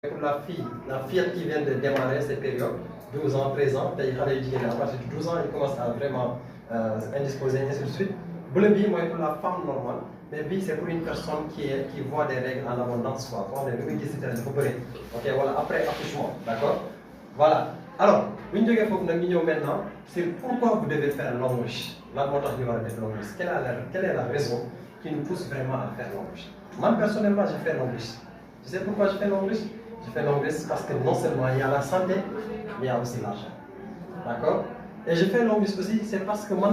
pour la fillette qui vient de démarrer cette période, 12 ans, 13 ans, à partir de 12 ans, il commence à vraiment indisposer, ainsi de suite. Bleu bi, moi, pour la femme normale, mais bi, c'est pour une personne qui voit des règles en abondance, quoi. Ok, voilà, après accouchement, d'accord? Voilà. Alors, une fois que nous maintenant, c'est pourquoi vous devez faire l'embauche. Quelle est la raison qui nous pousse vraiment à faire l'embauche? Moi, personnellement, j'ai fait l'embauche. Tu sais pourquoi je fais l'embauche? Je fais l'embauche parce que non seulement il y a la santé, mais il y a aussi l'argent. D'accord? Et je fais l'embauche aussi, c'est parce que moi,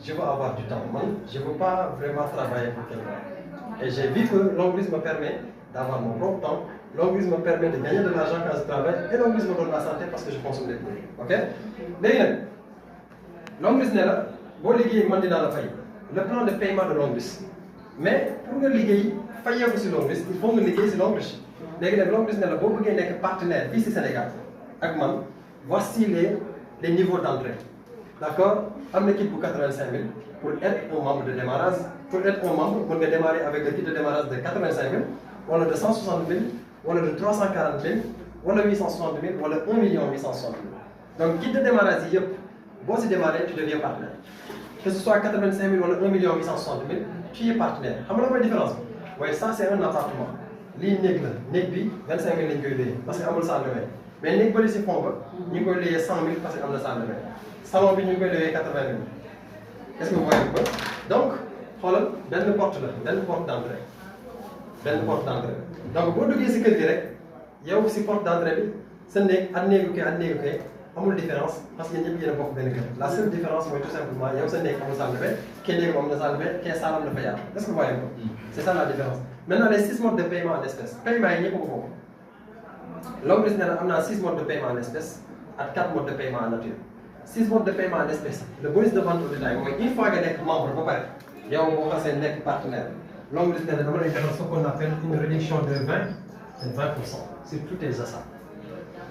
je veux avoir du temps. Moi, je ne veux pas vraiment travailler pour quelqu'un. Et j'ai vu que l'embauche me permet d'avoir mon propre temps. L'embauche me permet de gagner de l'argent quand je travaille. Et l'embauche me donne la santé parce que je consomme des produits. Ok? Maintenant, l'embauche n'est là. Bon, les gars, le plan de paiement de l'embauche. Mais pour que les gars faillent aussi l'embauche, il faut que les gars soient l'embauche. Les gars, l'embauche n'est là. Bon, vous avez un partenaire ici au Sénégal. Avec moi, voici les niveaux d'entrée. D'accord? Une équipe pour 85 000 pour être un membre de démarrage. Pour être un membre, vous pouvez démarrer avec un kit de démarrage de 85 000, ou de 160 000, ou de 340 000, ou de 860 000, ou de 1 860 000. Donc, kit de démarrage, si vous démarrez, tu deviens partenaire. Que ce soit 85 000 ou 1 860 000, tu es partenaire. Vous voyez la différence? Oui, ça c'est un appartement. Lii néeg la néeg bi 25 000 lañ koy loué parce que amul salle de bain mais néeg bële si fond ba ñu ngi koy loué 100 000 parce que am na salle de bain salon bi ñu ngi koy loué 80 000. Est-ce que vous voyez ko? Donc xoolal benn porte la benn porte d'entrée benn porte d'entrée donc boo duggee si kër gi rek yow si porte d'entrée bi sa néeg ak néegu kay amul différence parce que ñëpp yéen a bokk benn kër. La seule différence mooy tout simplement yow sa néeg amul salle de bain kii néeg am na salle de bain kii salle am na fa yaatu. Est-ce que vous voyez ko? C'est ça la différence. Maintenant, les 6 modes de paiement en espèces. Paiement, il y a beaucoup. L'homme a 6 modes de paiement en espèces et 4 modes de paiement en nature. 6 modes de paiement en espèces. Le bonus de vente au détail, une fois que vous êtes membre, vous êtes partenaire. L'homme a ce qu'on appelle une réduction de 20 et 20% sur tous les achats.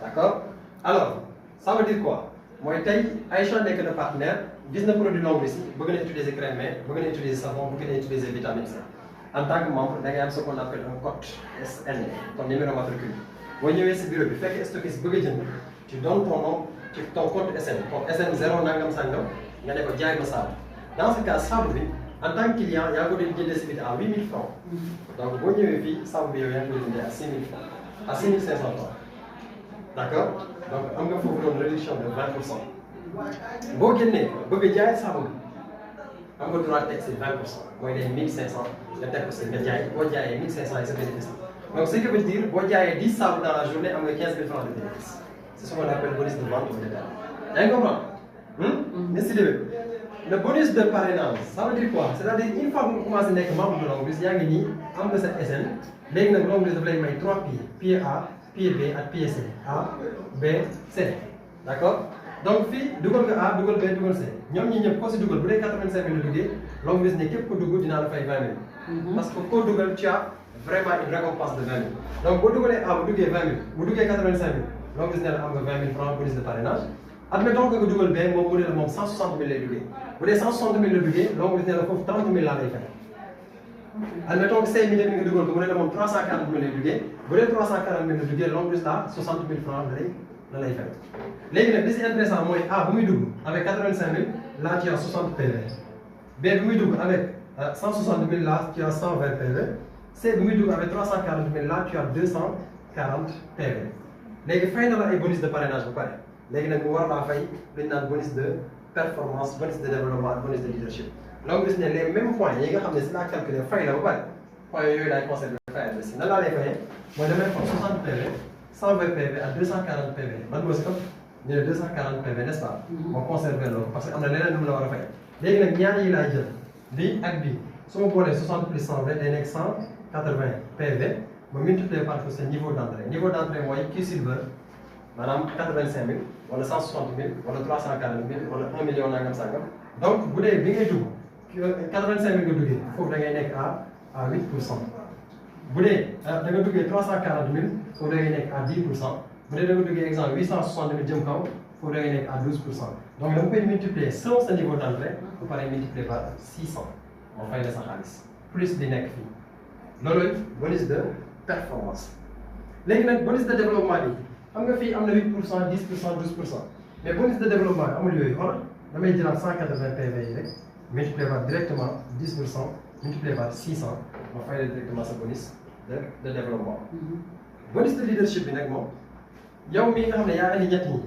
D'accord? Alors, ça veut dire quoi? Moi, Aïcha n'est que le partenaire, vous avez un produit l'homme ici, vous pouvez utiliser crème, vous pouvez utiliser savon, vous pouvez utiliser vitamine C. En tant que membre, vous avez ce qu'on appelle un code SN, ton numéro matricule. Vous venez ici au bureau, vous faites stocker ce que tu donnes ton nom, ton code SN, ton SN 0 nangam sangam, vous avez dit que ça. Dans ce cas, ça vous en tant que client, il y a des décisions à 8 000 francs. Donc, vous venez ici, ça vous vient à 6 000 francs, à 6 500 francs. D'accord? Donc, il faut une réduction de 20%. Si vous venez, vous avez dit ça vous. On peut droit de taxe 20%. Moi, il est 1500. Le taxe, c'est 1500 et c'est bénéfice. Donc, ce que veut dire, si vous avez 10 sables dans la journée, on a 15 000 francs de bénéfice. C'est ce qu'on appelle le bonus de vente au détail. Vous comprenez? Le bonus de parrainage, ça veut dire quoi? C'est-à-dire, une fois que vous commencez à être membre de l'Anglais, il y a un cette SN. Maintenant, l'Anglais vous avez 3 pieds. Pied A, pied B et pied C. A, B, C. D'accord? Donc, fii dugal nga A dugal B dugal C ñoom ñi ñëpp ko si dugal bu dee 85 000 la duggee longue liste ne képp ko dugg dinaa la fay 20 000. Parce que koo dugal tu as vraiment une récompense de 20 000. Donc boo dugalee A bu duggee 20 000 bu duggee 85 000 longue liste ne la am nga 20 000 francs bonus de parrainage. Admettons que nga dugal B moom mu ne la moom 160 000 lay duggee bu dee 160 000 la duggee longue liste ne la foofu 30 000 laa lay fay. Admettons que 5 millions nga dugal ko mu ne la moom 340 000 lay duggee bu dee 340 000 la duggee longue liste la 60 000 francs la lay fay. Léegi nag li si intéressant mooy A bu muy dugg avec 85 000 là tu as 60 PV B bu muy dugg avec 160 000 là tu as 120 PV C bu muy dugg avec 340 000 là tu as 240 PV. léegi fay na la ay bonus de parrainage bu pare léegi nag mu war laa fay lu ñu naan bonus de performance bonus de développement bonus de leadership. donc gis ne les mêmes points yi nga xam ne si laa calculé fay la ba pare points yooyu laay conservé fayal la si nan laa lay fayee mooy damay xool 60 PV 120 PV à 240 PV man boo si comme ñu ne 240 PV n'est-ce pas? moo conservé loolu parce que am na leneen lu mu la war a fay. léegi nag ñaar yi laay jël bii ak bii su ma boolee 60 plus 120 day nekk 180 PV ma multiplier par ce niveau d'entrée. Niveau d'entrée mooy kii silver maanaam 85 000 wala 160 000 wala 340 000 wala 1 million nangam sangam. donc bu dee bi ngay dugg 85 000 nga duggee foofu da ngay nekk à 8%. bu dee da nga duggee 340 000 foofu da ngay nekk à 10%. bu dee da nga duggee exemple 860 000 jëm kaw foofu da ngay nekk à 12%. donc da nga koy multiplier selon sa niveau d'entrée bu paree multiplier par 600 moo fay la sa xaalis plus di nekk fii loolu bonus de performance. léegi nag bonus de développement bi xam nga fii am na 8%, 10%, 12%. Mais bonus de développement amul yooyu xoolal damay jëlaat 180 PV yi rek multiplié par directement 10% multiplié par 600 ma fay leen directement sa bonus de développement. Bonus de leadership bi nag moom yow mii nga xam ne yaa indi ñett ñi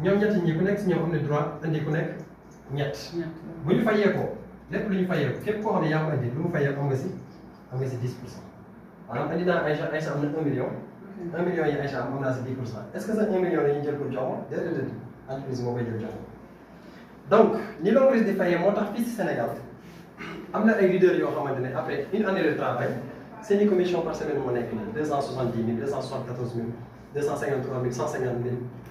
ñoom ñett ñi ku nekk si ñoom am na droit indi ku nekk ñett. bu ñu fayeekoo lépp lu ñu fayeekoo képp koo xam ne yaa ko indi lu mu fayeekoo am nga si 10%. maanaam indi naa Aïcha am na 1 million. 1 million yi Aïcha am naa si 10%. Est-ce que sa 1 million la ñuy jël pour jox ma déedéet entreprise moo koy jël jox ma donc ni l'entreprise di fayee moo tax fii si Sénégal am na ay leaders yoo xamante ne après une année de travail seeni commission par semaine moo nekk nii 270 000 274 000 253 000 150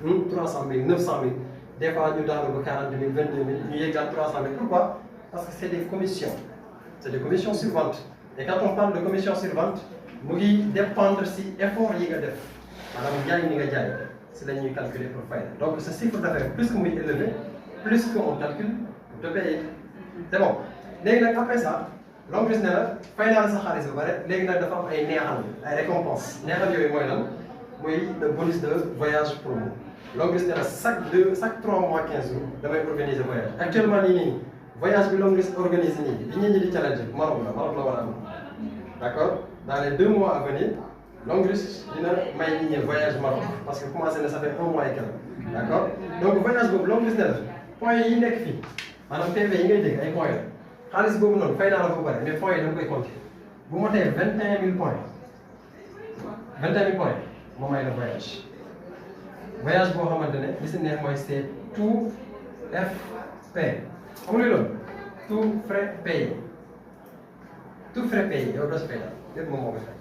000 300 000 900 000 des fois ñu daanu ba 40 000 22 000 ñu yeggaat 300 000 pourquoi? Parce que c'est des commissions sur vente et quand on parle de commission sur vente mu ngi dépendre si effort yi nga def maanaam jaay ni nga jaay si la ñuy calculer pour fay donc ce chiffre d'affaires plus que muy élevé plus qu'on calcule pour te payer c'est bon léegi nag après ça l'entreprise ne la fay naa la sa xaalis ba pare léegi nag dafa am ay neexal ay récompenses neexal yooyu mooy lan mooy le bonus de voyage promo l'entreprise ne la chaque 3 mois 15 jours damay organiser voyage actuellement nii voyage bi l'entreprise organise nii bi ñi di challenge Maroc la war a am d'accord dans les 2 mois à venir l'entreprise dina may nit ñi voyage Maroc parce que commencé na ça fait 1 mois et quelques d'accord donc voyage boobu l'entreprise ne la points yi nekk fii maanaam PV yi ngay dégg ay points la xaalis boobu noonu fay naa la ko pare mais points yi da nga koy compter bu motee 21 000 points 21 000 points moo may la voyage boo xamante ne li si neex mooy c'est tout FP xam nga loolu tout frais payé yow doo si fay daal lépp moom moo koy fay.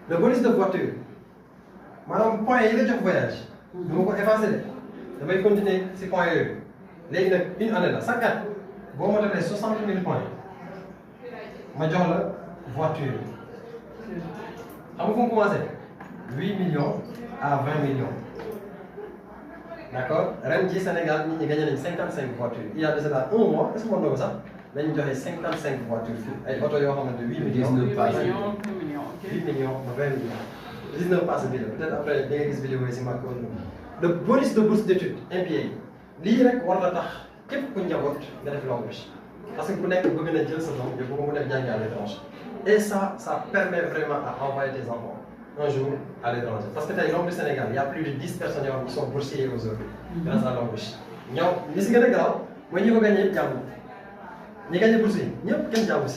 le bonus de voiture maanaam points yi la jox voyage. du ma ko effacé de damay continuer si points yooyu léegi nag une année la chaque at boo motalee 60 000 points ma jox la voiture xam nga fu mu commencé 8 millions à 20 millions d'accord ren ji Sénégal nit ñi gagné nañ 55 voitures il y a de cela 1 mois est-ce que mën na ko sax dañu joxe 55 voitures fii ay oto yoo xamante 8 millions 8 millions ba 20 millions 19 passe bi la peut-être après di nga gis vidéo yi si mag le bonus de bourse d'études MBA lii rek war na tax képp ku njaboot nga def l'embauche parce que ku nekk bëgg na jël sa doom yóbbu ko mu def jàngi à l'étranger et ça permet vraiment à envoyer tes enfants un jour à l'étranger parce que tey l'embauche Sénégal il y a plus de 10 personnes yoo xam qui sont boursiers aujourd'hui grâce à l'embauche ñoom li si gën a garaaw mooy ñi ko gagné yëpp jàngu ñi gagné bourse yi ñëpp kenn jàngu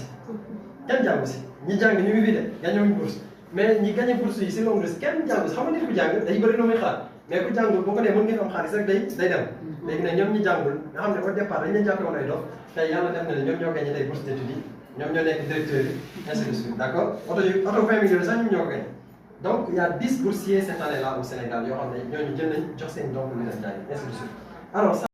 si ñi jàng ñu ngi fi de gagné wuñ bourse mais ñi gagné bourse yi si l'embauche kenn jàngu si xam nga nit ku jàng day bëri lu muy xalaat mais ku jàngul boo ko dee mën ngeen am xaalis rek day dem léegi nag ñoom ñi jàngul nga xam ne au départ dañ leen jàppee woon ay dof tey yàlla def na ne ñoom ñoo gagné tey bourse d'études yi ñoom ñoo nekk directeurs yi ainsi de suite d'accord oto 20 millions sax ñoom ñoo ko gagné donc il y a 10 boursiers cette année là au Sénégal yoo xam ne ñooñu jël nañ jox seen doom lu leen jàng ainsi de suite alors